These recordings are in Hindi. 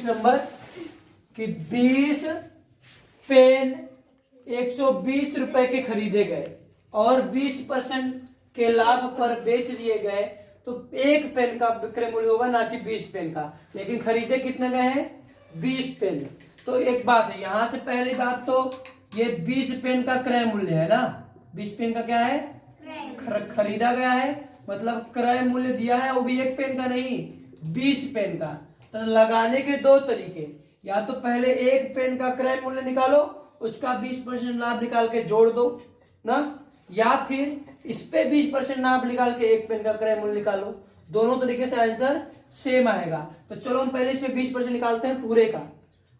नेक्स्ट नंबर कि 20 पेन 120 रुपए के खरीदे गए और 20% के लाभ पर बेच दिए गए तो एक पेन का विक्रय मूल्य होगा, ना कि 20 पेन का। लेकिन खरीदे कितने गए हैं? 20 पेन। तो एक बात है, यहां से पहली बात तो ये 20 पेन का क्रय मूल्य है ना। 20 पेन का क्या है? खरीदा गया है, मतलब क्रय मूल्य दिया है, वो भी एक पेन का नहीं, 20 पेन का। तो लगाने के दो तरीके, या तो पहले एक पेन का क्रय मूल्य निकालो, उसका 20% लाभ निकाल के जोड़ दो ना, या फिर इस पे 20% लाभ निकाल के एक पेन का क्रय मूल्य निकालो। दोनों तरीके से आंसर सेम आएगा। तो चलो हम पहले इसमें 20% निकालते हैं पूरे का।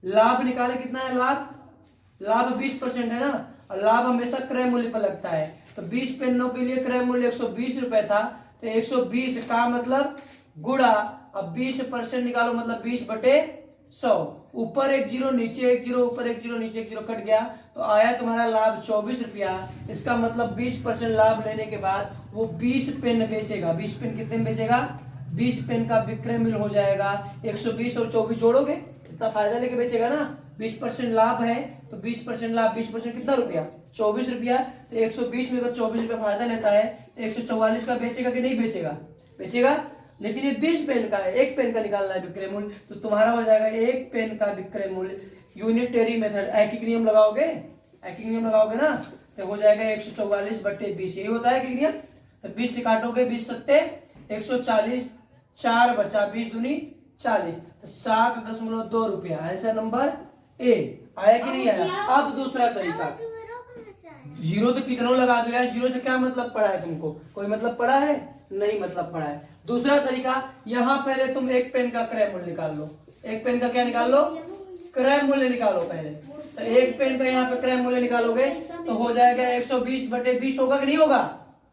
लाभ निकाले, कितना है लाभ 20% है ना, और लाभ हमेशा क्रय मूल्य पर लगता है। तो 20 पेनों के लिए क्रय मूल्य 120 रुपए था, तो 120 का मतलब गुणा, अब 20% निकालो मतलब 20/100, ऊपर एक जीरो नीचे एक जीरो, ऊपर एक जीरो नीचे एक जीरो, कट गया तो आया तुम्हारा लाभ 24 रुपया। इसका मतलब 20% लाभ लेने के बाद वो 20 पेन बेचेगा। 20 पेन कितने में बेचेगा? 20 पेन का विक्रय मूल्य हो जाएगा 120 और 24 जोड़ोगे, इतना फायदा लेके बेचेगा ना। 20% लाभ है तो 20% लाभ, 20% कितना रुपया? 24 रुपया। तो 120 में अगर 24 रुपया फायदा लेता है तो 144 का बेचेगा कि नहीं बेचेगा? बेचेगा। लेकिन ये 20 पेन का है, एक पेन का निकालना है विक्रय मूल्य, तो तुम्हारा हो जाएगा एक पेन का विक्रय मूल्य। यूनिटरी मेथड, ऐकिक नियम लगाओगे, ऐकिक नियम लगाओगे ना, तो हो जाएगा 144/20। यही होता है ऐकिक नियम। तो 20 से काटोगे, 20 सत्ते 140, 4 बचा, 20 दूनी 40, तो 7.2 रुपया। Answer number A. आया कि नहीं आया? अब दूसरा तरीका, जीरो तो कितना लगा दो यार, जीरो से क्या मतलब पड़ा है तुमको? कोई मतलब पड़ा है? नहीं मतलब पड़ा है। दूसरा तरीका, यहां पहले तुम एक पेन का क्रय मूल्य निकाल लो। एक पेन का क्या निकाल लो? क्रय मूल्य निकालो पहले। तो एक पेन का यहाँ पे क्रय मूल्य निकालोगे तो हो जाएगा 120/20 होगा कि नहीं होगा?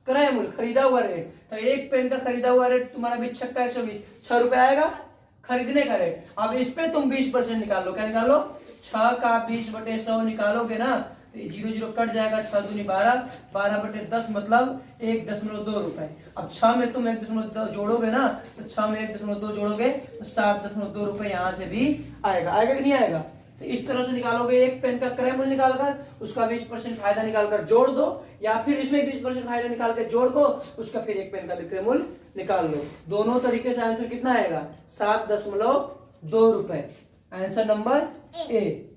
क्रय मूल्य, खरीदा हुआ रेट। तो एक पेन का खरीदा हुआ रेट तुम्हारा 20 छक्का 120, 6 रुपए आएगा खरीदने का रेट। अब इस पे तुम 20% निकाल लो। क्या निकालो? 6 का 20/100 निकालोगे ना, जीरो जीरो कट जाएगा, 6 दूनी 12, 12/10 मतलब 1.2 रुपए। अब 6 में तुम 1.2 जोड़ोगे ना, तो 6 में 1.2 जोड़ोगे तो 7.2 रुपए यहाँ से भी आएगा। आएगा कि नहीं आएगा? तो इस तरह से निकालोगे। एक पेन का क्रय मूल्य निकालकर उसका 20% फायदा निकालकर जोड़ दो, या फिर इसमें 20% फायदा निकाल के जोड़ दो, उसका फिर एक पेन का विक्रय मूल्य निकाल लो। दोनों तरीके से आंसर कितना आएगा? 7.2 रुपए। Answer number A.